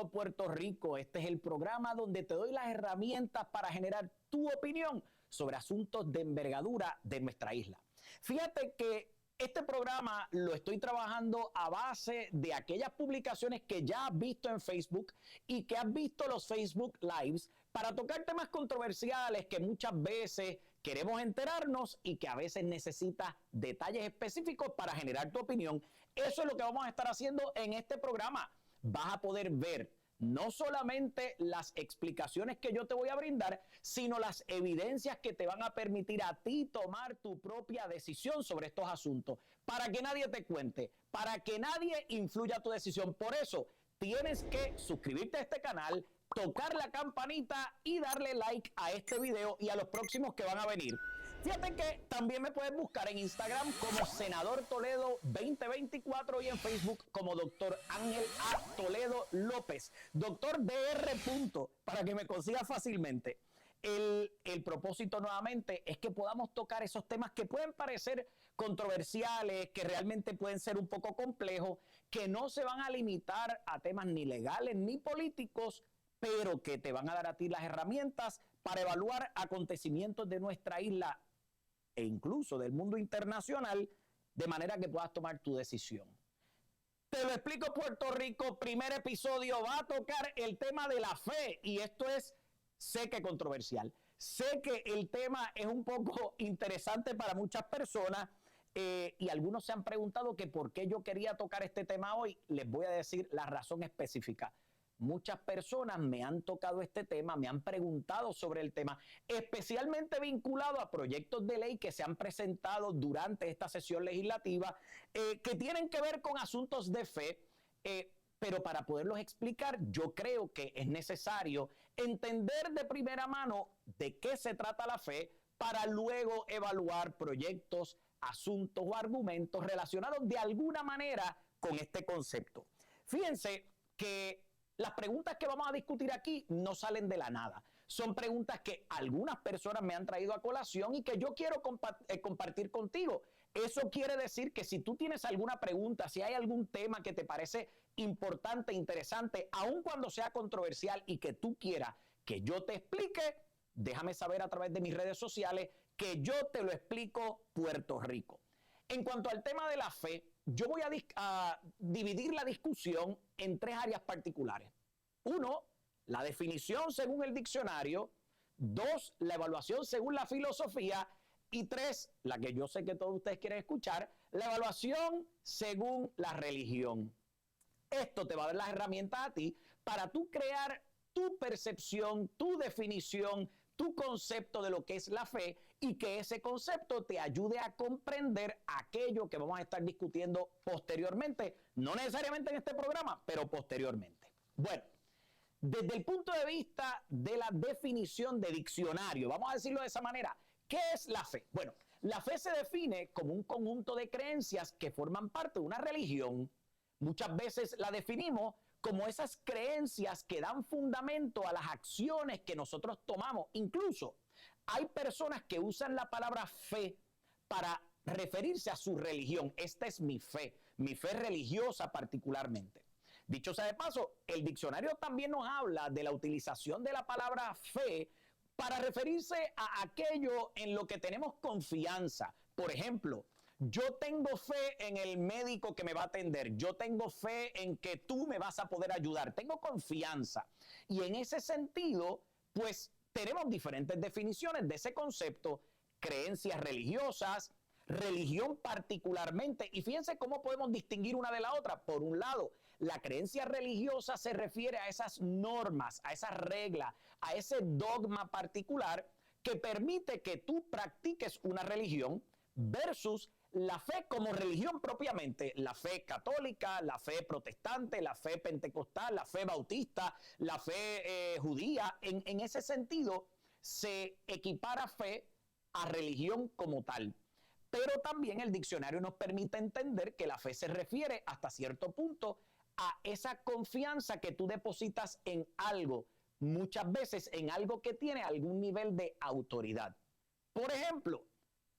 Rico, Puerto Rico. Este es el programa donde te doy las herramientas para generar tu opinión sobre asuntos de envergadura de nuestra isla. Fíjate que este programa lo estoy trabajando a base de aquellas publicaciones que ya has visto en Facebook y que has visto los Facebook Lives para tocar temas controversiales que muchas veces queremos enterarnos y que a veces necesitas detalles específicos para generar tu opinión. Eso es lo que vamos a estar haciendo en este programa. Vas a poder ver no solamente las explicaciones que yo te voy a brindar, sino las evidencias que te van a permitir a ti tomar tu propia decisión sobre estos asuntos, para que nadie te cuente, para que nadie influya tu decisión. Por eso tienes que suscribirte a este canal, tocar la campanita y darle like a este video y a los próximos que van a venir. Fíjate que también me puedes buscar en Instagram como Senador Toledo 2024 y en Facebook como Dr. Ángel A. Toledo López, Dr. Dr. para que me consigas fácilmente. El propósito nuevamente es que podamos tocar esos temas que pueden parecer controversiales, que realmente pueden ser un poco complejos, que no se van a limitar a temas ni legales ni políticos, pero que te van a dar a ti las herramientas para evaluar acontecimientos de nuestra isla e incluso del mundo internacional, de manera que puedas tomar tu decisión. Te lo explico, Puerto Rico, primer episodio va a tocar el tema de la fe, y esto es, sé que controversial, sé que el tema es un poco interesante para muchas personas, y algunos se han preguntado que por qué yo quería tocar este tema hoy. Les voy a decir la razón específica. Muchas personas me han tocado este tema, me han preguntado sobre el tema, especialmente vinculado a proyectos de ley que se han presentado durante esta sesión legislativa, que tienen que ver con asuntos de fe, pero para poderlos explicar, yo creo que es necesario entender de primera mano de qué se trata la fe para luego evaluar proyectos, asuntos o argumentos relacionados de alguna manera con este concepto. Fíjense que las preguntas que vamos a discutir aquí no salen de la nada. Son preguntas que algunas personas me han traído a colación y que yo quiero compartir contigo. Eso quiere decir que si tú tienes alguna pregunta, si hay algún tema que te parece importante, interesante, aun cuando sea controversial y que tú quieras que yo te explique, déjame saber a través de mis redes sociales que yo te lo explico, Puerto Rico. En cuanto al tema de la fe, yo voy a dividir la discusión en tres áreas particulares. Uno, la definición según el diccionario. Dos, la evaluación según la filosofía. Y tres, la que yo sé que todos ustedes quieren escuchar, la evaluación según la religión. Esto te va a dar las herramientas a ti para tú crear tu percepción, tu definición, tu concepto de lo que es la fe, y que ese concepto te ayude a comprender aquello que vamos a estar discutiendo posteriormente, no necesariamente en este programa, pero posteriormente. Bueno, desde el punto de vista de la definición de diccionario, vamos a decirlo de esa manera, ¿qué es la fe? Bueno, la fe se define como un conjunto de creencias que forman parte de una religión. Muchas veces la definimos como esas creencias que dan fundamento a las acciones que nosotros tomamos. Incluso hay personas que usan la palabra fe para referirse a su religión. Esta es mi fe religiosa particularmente. Dicho sea de paso, el diccionario también nos habla de la utilización de la palabra fe para referirse a aquello en lo que tenemos confianza. Por ejemplo, yo tengo fe en el médico que me va a atender. Yo tengo fe en que tú me vas a poder ayudar. Tengo confianza. Y en ese sentido, pues tenemos diferentes definiciones de ese concepto. Creencias religiosas, religión particularmente. Y fíjense cómo podemos distinguir una de la otra. Por un lado, la creencia religiosa se refiere a esas normas, a esas reglas, a ese dogma particular que permite que tú practiques una religión, versus la fe como religión propiamente, la fe católica, la fe protestante, la fe pentecostal, la fe bautista, la fe judía. En ese sentido, se equipara fe a religión como tal. Pero también el diccionario nos permite entender que la fe se refiere hasta cierto punto a esa confianza que tú depositas en algo, muchas veces en algo que tiene algún nivel de autoridad. Por ejemplo,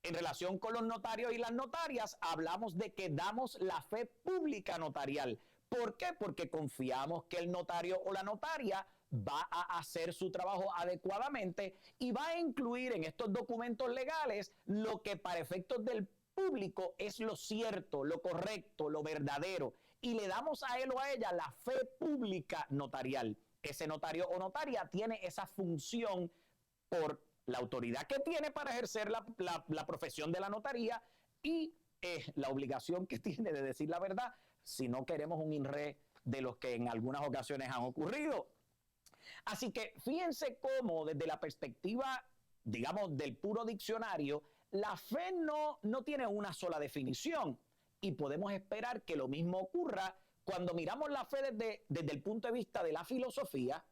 en relación con los notarios y las notarias, hablamos de que damos la fe pública notarial. ¿Por qué? Porque confiamos que el notario o la notaria va a hacer su trabajo adecuadamente y va a incluir en estos documentos legales lo que para efectos del público es lo cierto, lo correcto, lo verdadero. Y le damos a él o a ella la fe pública notarial. Ese notario o notaria tiene esa función por la autoridad que tiene para ejercer la profesión de la notaría y la obligación que tiene de decir la verdad si no queremos un INRE de los que en algunas ocasiones han ocurrido. Así que fíjense cómo desde la perspectiva, digamos, del puro diccionario, la fe no tiene una sola definición y podemos esperar que lo mismo ocurra cuando miramos la fe desde el punto de vista de la filosofía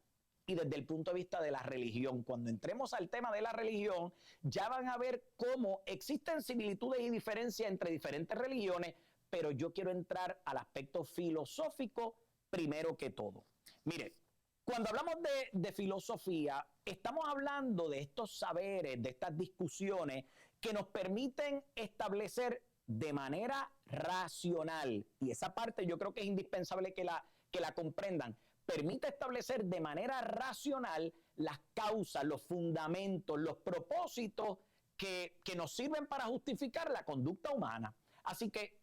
y desde el punto de vista de la religión. Cuando entremos al tema de la religión, ya van a ver cómo existen similitudes y diferencias entre diferentes religiones, pero yo quiero entrar al aspecto filosófico primero que todo. Mire, cuando hablamos de filosofía, estamos hablando de estos saberes, de estas discusiones que nos permiten establecer de manera racional, y esa parte yo creo que es indispensable que la comprendan, permite establecer de manera racional las causas, los fundamentos, los propósitos que nos sirven para justificar la conducta humana. Así que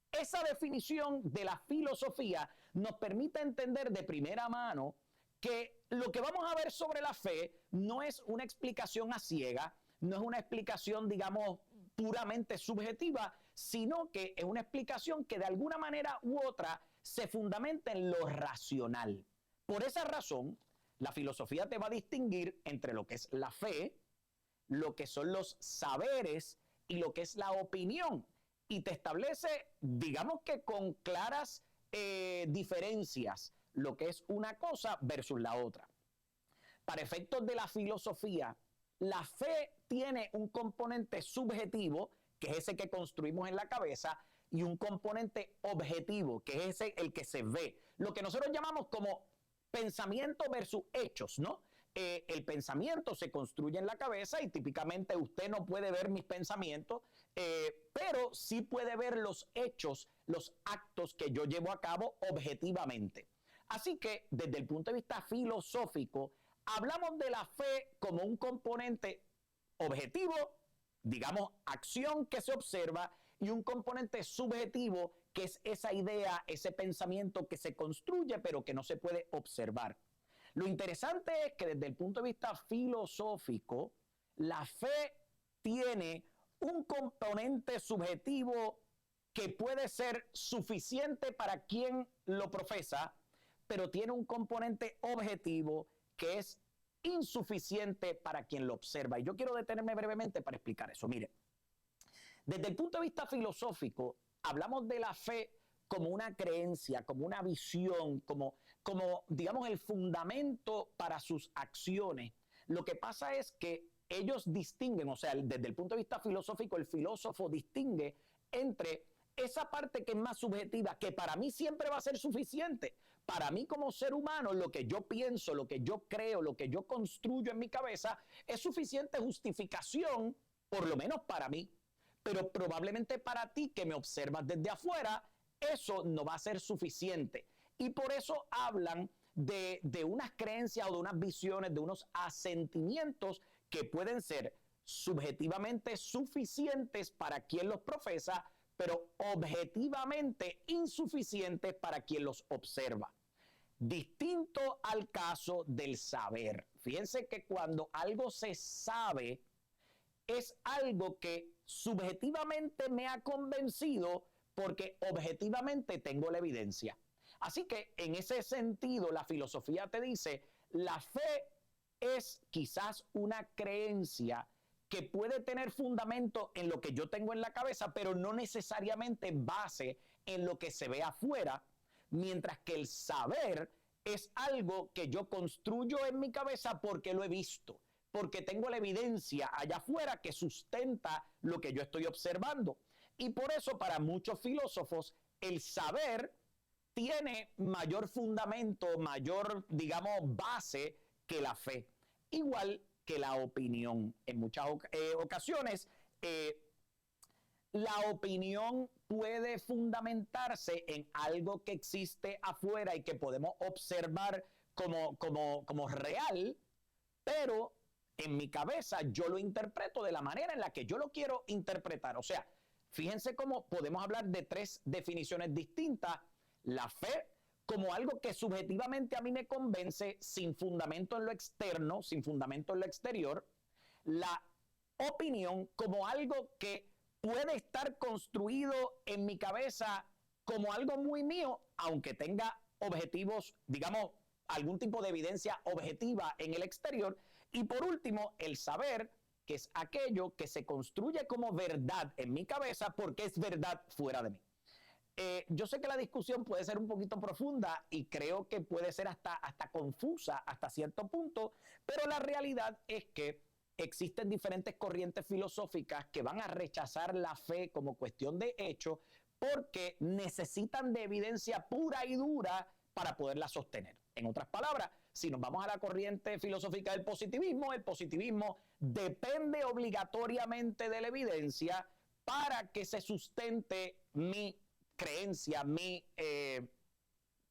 esa definición de la filosofía nos permite entender de primera mano que lo que vamos a ver sobre la fe no es una explicación a ciega, no es una explicación, digamos, puramente subjetiva, sino que es una explicación que de alguna manera u otra se fundamenta en lo racional. Por esa razón, la filosofía te va a distinguir entre lo que es la fe, lo que son los saberes y lo que es la opinión. Y te establece, digamos que con claras diferencias, lo que es una cosa versus la otra. Para efectos de la filosofía, la fe tiene un componente subjetivo, que es ese que construimos en la cabeza, y un componente objetivo, que es ese el que se ve. Lo que nosotros llamamos como pensamiento versus hechos, ¿no? El pensamiento se construye en la cabeza y típicamente usted no puede ver mis pensamientos, pero sí puede ver los hechos, los actos que yo llevo a cabo objetivamente. Así que desde el punto de vista filosófico, hablamos de la fe como un componente objetivo, digamos, acción que se observa, y un componente subjetivo, que es esa idea, ese pensamiento que se construye, pero que no se puede observar. Lo interesante es que desde el punto de vista filosófico, la fe tiene un componente subjetivo que puede ser suficiente para quien lo profesa, pero tiene un componente objetivo que es insuficiente para quien lo observa. Y yo quiero detenerme brevemente para explicar eso. Mire, desde el punto de vista filosófico, hablamos de la fe como una creencia, como una visión, como digamos, el fundamento para sus acciones. Lo que pasa es que ellos distinguen, o sea, desde el punto de vista filosófico, el filósofo distingue entre esa parte que es más subjetiva, que para mí siempre va a ser suficiente. Para mí como ser humano, lo que yo pienso, lo que yo creo, lo que yo construyo en mi cabeza, es suficiente justificación, por lo menos para mí. Pero probablemente para ti que me observas desde afuera, eso no va a ser suficiente. Y por eso hablan de unas creencias o de unas visiones, de unos asentimientos que pueden ser subjetivamente suficientes para quien los profesa, pero objetivamente insuficientes para quien los observa. Distinto al caso del saber. Fíjense que cuando algo se sabe, es algo que subjetivamente me ha convencido porque objetivamente tengo la evidencia. Así que en ese sentido la filosofía te dice, la fe es quizás una creencia que puede tener fundamento en lo que yo tengo en la cabeza, pero no necesariamente base en lo que se ve afuera, mientras que el saber es algo que yo construyo en mi cabeza porque lo he visto, porque tengo la evidencia allá afuera que sustenta lo que yo estoy observando. Y por eso para muchos filósofos el saber tiene mayor fundamento, mayor, digamos, base que la fe. Igual que la opinión. En muchas ocasiones, la opinión puede fundamentarse en algo que existe afuera y que podemos observar como real, pero en mi cabeza yo lo interpreto de la manera en la que yo lo quiero interpretar. O sea, fíjense cómo podemos hablar de tres definiciones distintas. La fe como algo que subjetivamente a mí me convence sin fundamento en lo externo, sin fundamento en lo exterior. La opinión como algo que puede estar construido en mi cabeza como algo muy mío, aunque tenga objetivos, digamos, algún tipo de evidencia objetiva en el exterior. Y por último, el saber, que es aquello que se construye como verdad en mi cabeza porque es verdad fuera de mí. Yo sé que la discusión puede ser un poquito profunda y creo que puede ser hasta confusa hasta cierto punto, pero la realidad es que existen diferentes corrientes filosóficas que van a rechazar la fe como cuestión de hecho porque necesitan de evidencia pura y dura para poderla sostener. En otras palabras, si nos vamos a la corriente filosófica del positivismo, el positivismo depende obligatoriamente de la evidencia para que se sustente mi creencia, mi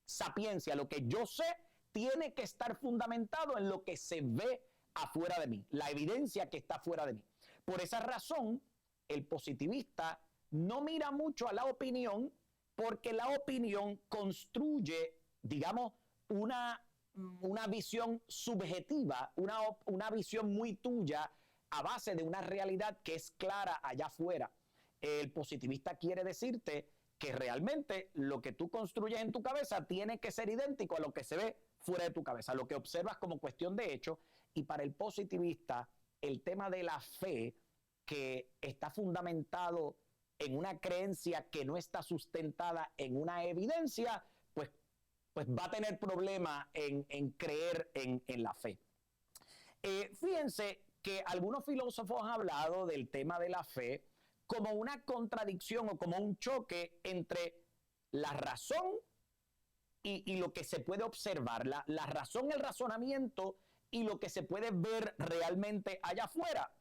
sapiencia, lo que yo sé tiene que estar fundamentado en lo que se ve afuera de mí, la evidencia que está fuera de mí. Por esa razón, el positivista no mira mucho a la opinión porque la opinión construye, digamos, una visión subjetiva, una visión muy tuya a base de una realidad que es clara allá afuera. El positivista quiere decirte que realmente lo que tú construyes en tu cabeza tiene que ser idéntico a lo que se ve fuera de tu cabeza, lo que observas como cuestión de hecho. Y para el positivista, el tema de la fe, que está fundamentado en una creencia que no está sustentada en una evidencia, pues va a tener problema en creer en la fe. Fíjense que algunos filósofos han hablado del tema de la fe como una contradicción o como un choque entre la razón y lo que se puede observar, la razón, el razonamiento y lo que se puede ver realmente allá afuera.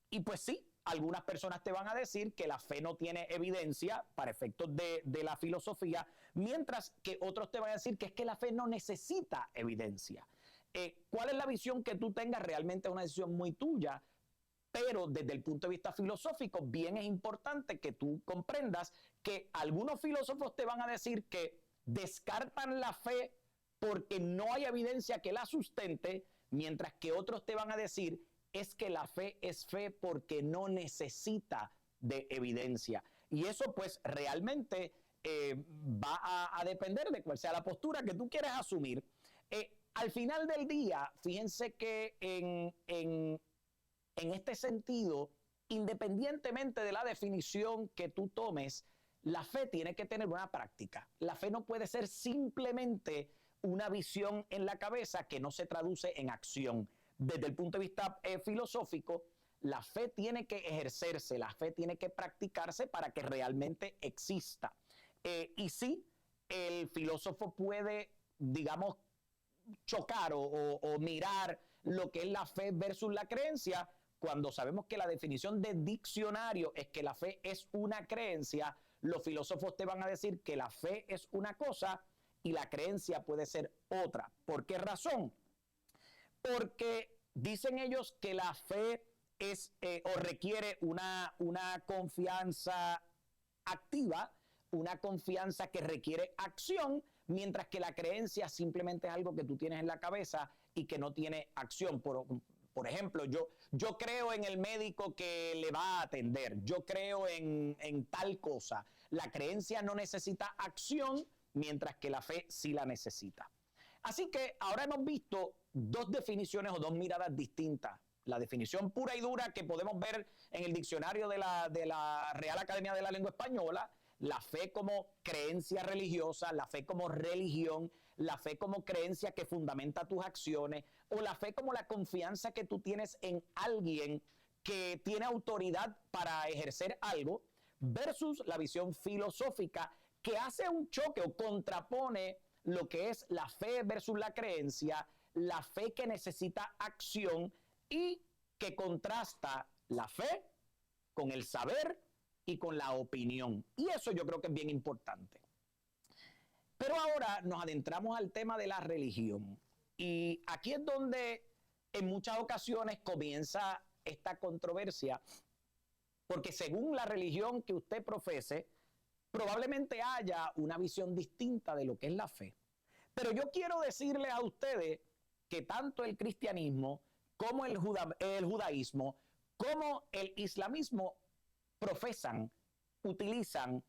Y pues sí, algunas personas te van a decir que la fe no tiene evidencia para efectos de la filosofía, mientras que otros te van a decir que es que la fe no necesita evidencia. ¿Cuál es la visión que tú tengas? Realmente es una decisión muy tuya, pero desde el punto de vista filosófico, bien es importante que tú comprendas que algunos filósofos te van a decir que descartan la fe porque no hay evidencia que la sustente, mientras que otros te van a decir es que la fe es fe porque no necesita de evidencia. Y eso pues realmente va a depender de cuál sea la postura que tú quieras asumir. Al final del día, fíjense que en este sentido, independientemente de la definición que tú tomes, la fe tiene que tener una práctica. La fe no puede ser simplemente una visión en la cabeza que no se traduce en acción. Desde el punto de vista filosófico, la fe tiene que ejercerse, la fe tiene que practicarse para que realmente exista. Y sí, el filósofo puede, digamos, chocar o mirar lo que es la fe versus la creencia, cuando sabemos que la definición de diccionario es que la fe es una creencia. Los filósofos te van a decir que la fe es una cosa y la creencia puede ser otra. ¿Por qué razón? Porque dicen ellos que la fe es o requiere una confianza activa, una confianza que requiere acción, mientras que la creencia simplemente es algo que tú tienes en la cabeza y que no tiene acción. Por ejemplo, yo creo en el médico que le va a atender, yo creo en tal cosa. La creencia no necesita acción, mientras que la fe sí la necesita. Así que ahora hemos visto dos definiciones o dos miradas distintas. La definición pura y dura que podemos ver en el diccionario de la Real Academia de la Lengua Española, la fe como creencia religiosa, la fe como religión, la fe como creencia que fundamenta tus acciones, o la fe como la confianza que tú tienes en alguien que tiene autoridad para ejercer algo, versus la visión filosófica que hace un choque o contrapone lo que es la fe versus la creencia, la fe que necesita acción y que contrasta la fe con el saber y con la opinión. Y eso yo creo que es bien importante. Pero ahora nos adentramos al tema de la religión. Y aquí es donde en muchas ocasiones comienza esta controversia, porque según la religión que usted profese, probablemente haya una visión distinta de lo que es la fe. Pero yo quiero decirles a ustedes que tanto el cristianismo como el judaísmo, como el islamismo profesan, utilizan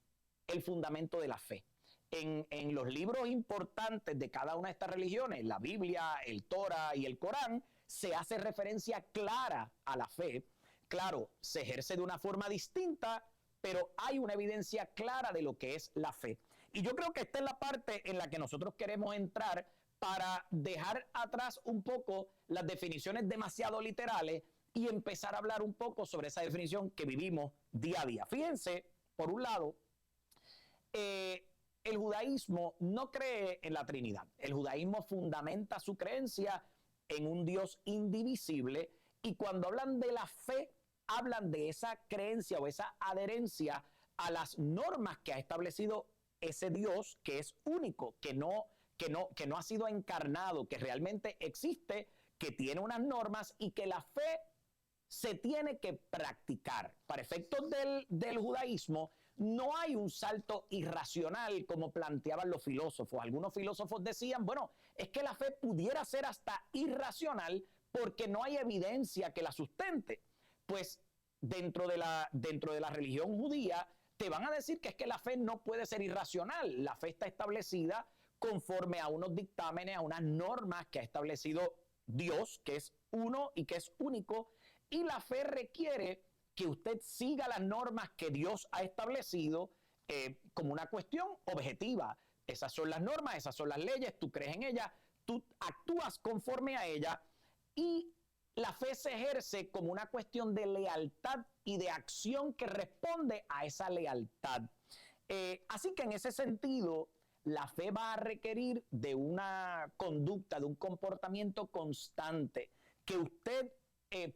el fundamento de la fe. En los libros importantes de cada una de estas religiones, la Biblia, el Torah y el Corán, se hace referencia clara a la fe. Claro, se ejerce de una forma distinta, pero hay una evidencia clara de lo que es la fe. Y yo creo que esta es la parte en la que nosotros queremos entrar para dejar atrás un poco las definiciones demasiado literales y empezar a hablar un poco sobre esa definición que vivimos día a día. Fíjense, por un lado, el judaísmo no cree en la Trinidad. El judaísmo fundamenta su creencia en un Dios indivisible, y cuando hablan de la fe, hablan de esa creencia o esa adherencia a las normas que ha establecido ese Dios que es único, que no ha sido encarnado, que realmente existe, que tiene unas normas y que la fe se tiene que practicar. Para efectos del judaísmo, no hay un salto irracional como planteaban los filósofos. Algunos filósofos decían, bueno, es que la fe pudiera ser hasta irracional porque no hay evidencia que la sustente. Pues dentro de la religión judía te van a decir que es que la fe no puede ser irracional. La fe está establecida conforme a unos dictámenes, a unas normas que ha establecido Dios, que es uno y que es único, y la fe requiere que usted siga las normas que Dios ha establecido como una cuestión objetiva. Esas son las normas, esas son las leyes, tú crees en ellas, tú actúas conforme a ellas, y la fe se ejerce como una cuestión de lealtad y de acción que responde a esa lealtad. Así que en ese sentido, la fe va a requerir de una conducta, de un comportamiento constante, que usted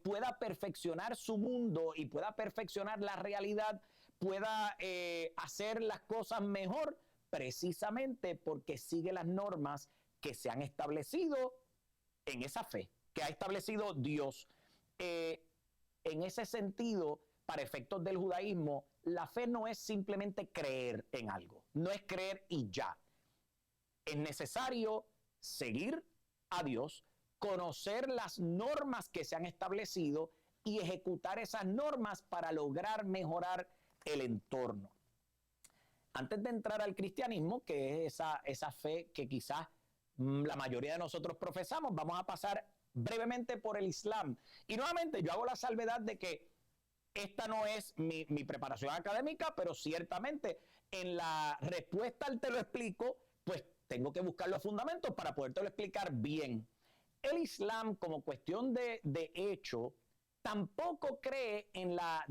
pueda perfeccionar su mundo y pueda perfeccionar la realidad, pueda hacer las cosas mejor, precisamente porque sigue las normas que se han establecido en esa fe, que ha establecido Dios. En ese sentido, para efectos del judaísmo, la fe no es simplemente creer en algo, no es creer y ya. Es necesario seguir a Dios, conocer las normas que se han establecido y ejecutar esas normas para lograr mejorar el entorno. Antes de entrar al cristianismo, que es esa fe que quizás la mayoría de nosotros profesamos, vamos a pasar brevemente por el Islam. Y nuevamente yo hago la salvedad de que esta no es mi preparación académica, pero ciertamente en la respuesta al te lo explico, pues tengo que buscar los fundamentos para podértelo explicar bien. El Islam, como cuestión de hecho, tampoco cree en la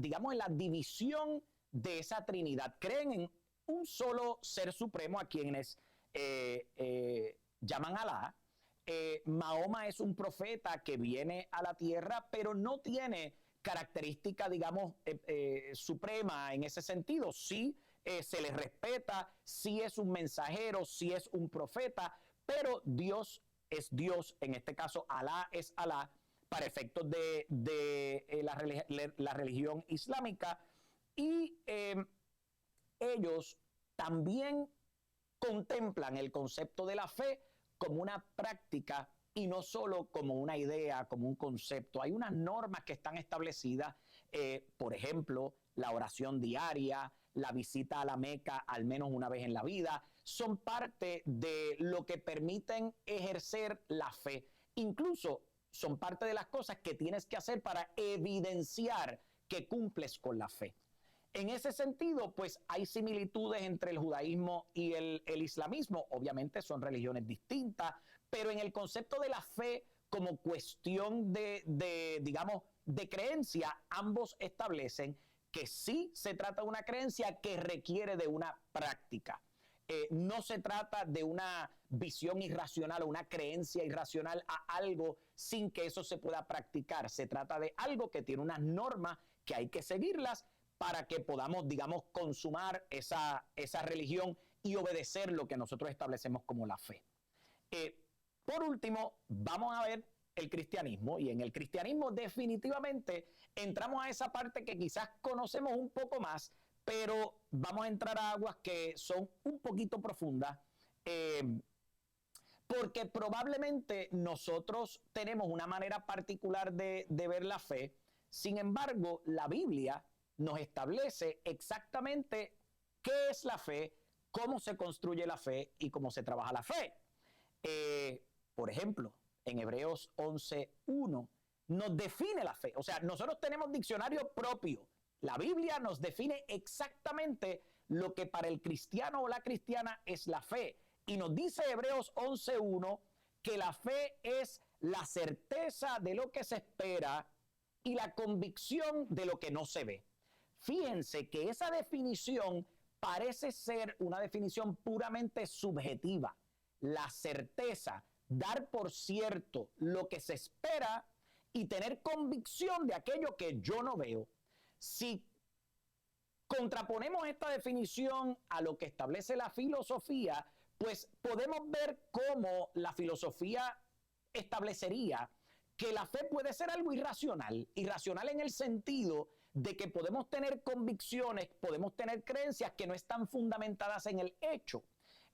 división de esa Trinidad. Creen en un solo ser supremo a quienes llaman Alá. Mahoma es un profeta que viene a la tierra, pero no tiene característica, suprema en ese sentido. Sí se le respeta, sí es un mensajero, sí es un profeta, pero Dios es Dios, en este caso Alá es Alá, para efectos de la religión islámica, y ellos también contemplan el concepto de la fe como una práctica y no solo como una idea, como un concepto. Hay unas normas que están establecidas, por ejemplo, la oración diaria, la visita a la Meca al menos una vez en la vida, son parte de lo que permiten ejercer la fe. Incluso son parte de las cosas que tienes que hacer para evidenciar que cumples con la fe. En ese sentido, pues hay similitudes entre el judaísmo y el islamismo. Obviamente son religiones distintas, pero en el concepto de la fe como cuestión de creencia, ambos establecen que sí se trata de una creencia que requiere de una práctica. No se trata de una visión irracional o una creencia irracional a algo sin que eso se pueda practicar. Se trata de algo que tiene unas normas que hay que seguirlas, para que podamos, digamos, consumar esa religión y obedecer lo que nosotros establecemos como la fe. Por último, vamos a ver el cristianismo, y en el cristianismo definitivamente entramos a esa parte que quizás conocemos un poco más, pero vamos a entrar a aguas que son un poquito profundas, porque probablemente nosotros tenemos una manera particular de ver la fe. Sin embargo, la Biblia nos establece exactamente qué es la fe, cómo se construye la fe y cómo se trabaja la fe. Por ejemplo, en Hebreos 11:1 nos define la fe. O sea, nosotros tenemos diccionario propio. La Biblia nos define exactamente lo que para el cristiano o la cristiana es la fe. Y nos dice Hebreos 11:1 que la fe es la certeza de lo que se espera y la convicción de lo que no se ve. Fíjense que esa definición parece ser una definición puramente subjetiva. La certeza, dar por cierto lo que se espera y tener convicción de aquello que yo no veo. Si contraponemos esta definición a lo que establece la filosofía, pues podemos ver cómo la filosofía establecería que la fe puede ser algo irracional, irracional en el sentido de que podemos tener convicciones, podemos tener creencias que no están fundamentadas en el hecho.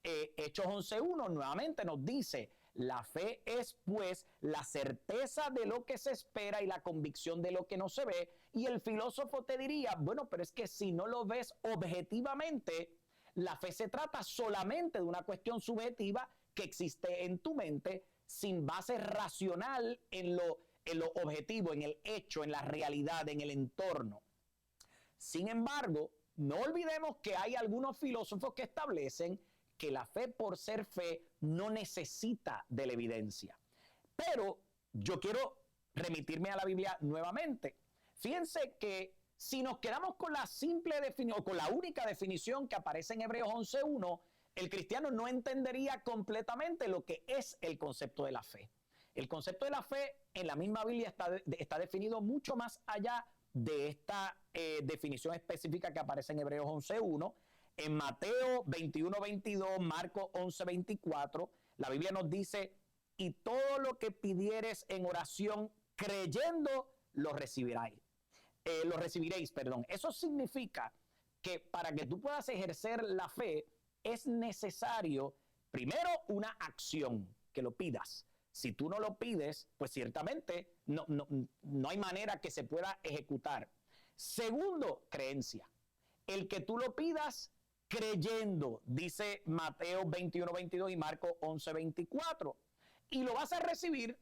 Hechos 11:1 nuevamente nos dice, la fe es pues la certeza de lo que se espera y la convicción de lo que no se ve. Y el filósofo te diría, bueno, pero es que si no lo ves objetivamente, la fe se trata solamente de una cuestión subjetiva que existe en tu mente, sin base racional en lo objetivo, en el hecho, en la realidad, en el entorno. Sin embargo, no olvidemos que hay algunos filósofos que establecen que la fe por ser fe no necesita de la evidencia. Pero yo quiero remitirme a la Biblia nuevamente. Fíjense que si nos quedamos con la simple definición, con la única definición que aparece en Hebreos 11:1, el cristiano no entendería completamente lo que es el concepto de la fe. El concepto de la fe en la misma Biblia está definido mucho más allá de esta definición específica que aparece en Hebreos 11:1. En Mateo 21:22, Marcos 11:24, la Biblia nos dice, y todo lo que pidieres en oración creyendo, lo recibiréis. Eso significa que para que tú puedas ejercer la fe, es necesario, primero, una acción, que lo pidas. Si tú no lo pides, pues ciertamente no hay manera que se pueda ejecutar. Segundo, creencia. El que tú lo pidas creyendo, dice Mateo 21:22 y Marcos 11:24. Y lo vas a recibir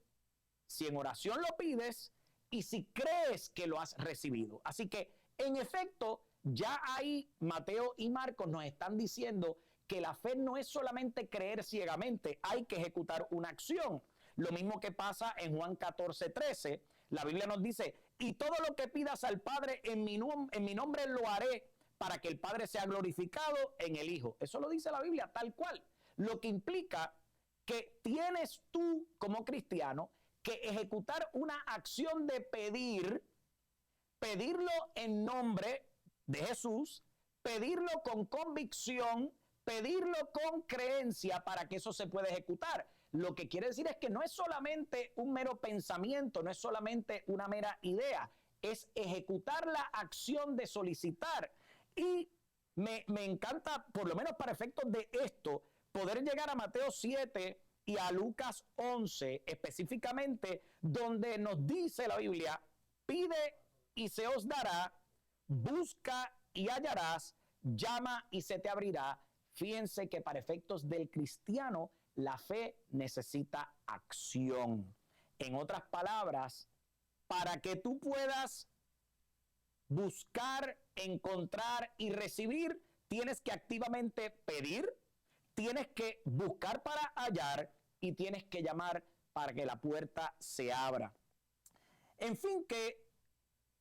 si en oración lo pides y si crees que lo has recibido. Así que, en efecto, ya ahí Mateo y Marcos nos están diciendo que la fe no es solamente creer ciegamente, hay que ejecutar una acción. Lo mismo que pasa en Juan 14:13. La Biblia nos dice, y todo lo que pidas al Padre en mi nombre lo haré, para que el Padre sea glorificado en el Hijo. Eso lo dice la Biblia tal cual. Lo que implica que tienes tú como cristiano que ejecutar una acción de pedirlo en nombre de Jesús, pedirlo con convicción, pedirlo con creencia para que eso se pueda ejecutar. Lo que quiere decir es que no es solamente un mero pensamiento, no es solamente una mera idea, es ejecutar la acción de solicitar. Y me encanta, por lo menos para efectos de esto, poder llegar a Mateo 7 y a Lucas 11 específicamente, donde nos dice la Biblia, pide y se os dará, busca y hallarás, llama y se te abrirá. Fíjense que para efectos del cristiano, la fe necesita acción. En otras palabras, para que tú puedas buscar, encontrar y recibir, tienes que activamente pedir, tienes que buscar para hallar y tienes que llamar para que la puerta se abra. En fin, que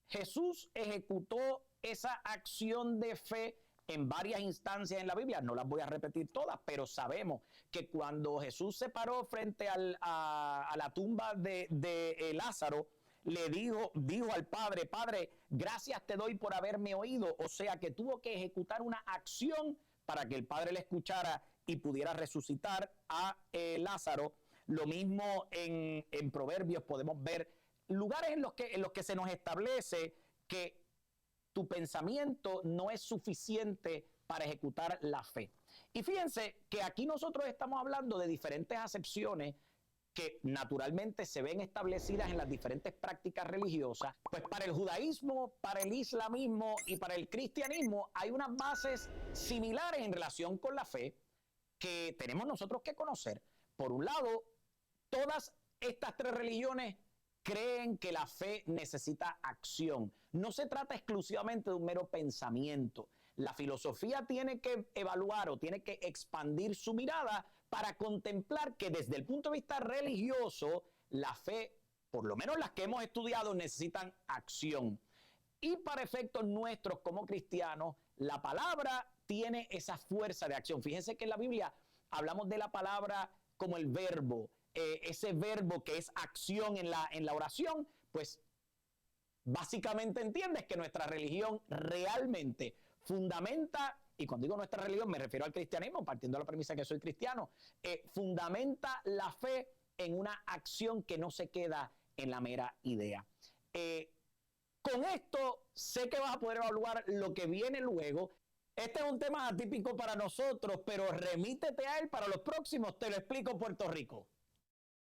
Jesús ejecutó esa acción de fe en varias instancias en la Biblia. No las voy a repetir todas, pero sabemos que cuando Jesús se paró frente a la tumba de Lázaro, le dijo al Padre, Padre, gracias te doy por haberme oído. O sea que tuvo que ejecutar una acción para que el Padre le escuchara y pudiera resucitar a Lázaro. Lo mismo en Proverbios podemos ver lugares en los que se nos establece que tu pensamiento no es suficiente para ejecutar la fe. Y fíjense que aquí nosotros estamos hablando de diferentes acepciones que naturalmente se ven establecidas en las diferentes prácticas religiosas. Pues para el judaísmo, para el islamismo y para el cristianismo hay unas bases similares en relación con la fe que tenemos nosotros que conocer. Por un lado, todas estas tres religiones creen que la fe necesita acción. No se trata exclusivamente de un mero pensamiento. La filosofía tiene que evaluar o tiene que expandir su mirada para contemplar que desde el punto de vista religioso, la fe, por lo menos las que hemos estudiado, necesitan acción. Y para efectos nuestros como cristianos, la palabra tiene esa fuerza de acción. Fíjense que en la Biblia hablamos de la palabra como el verbo, ese verbo que es acción en la oración, pues básicamente entiendes que nuestra religión realmente fundamenta, y cuando digo nuestra religión me refiero al cristianismo, partiendo de la premisa que soy cristiano, fundamenta la fe en una acción que no se queda en la mera idea. Con esto sé que vas a poder evaluar lo que viene luego. Este es un tema atípico para nosotros, pero remítete a él para los próximos, te lo explico Puerto Rico.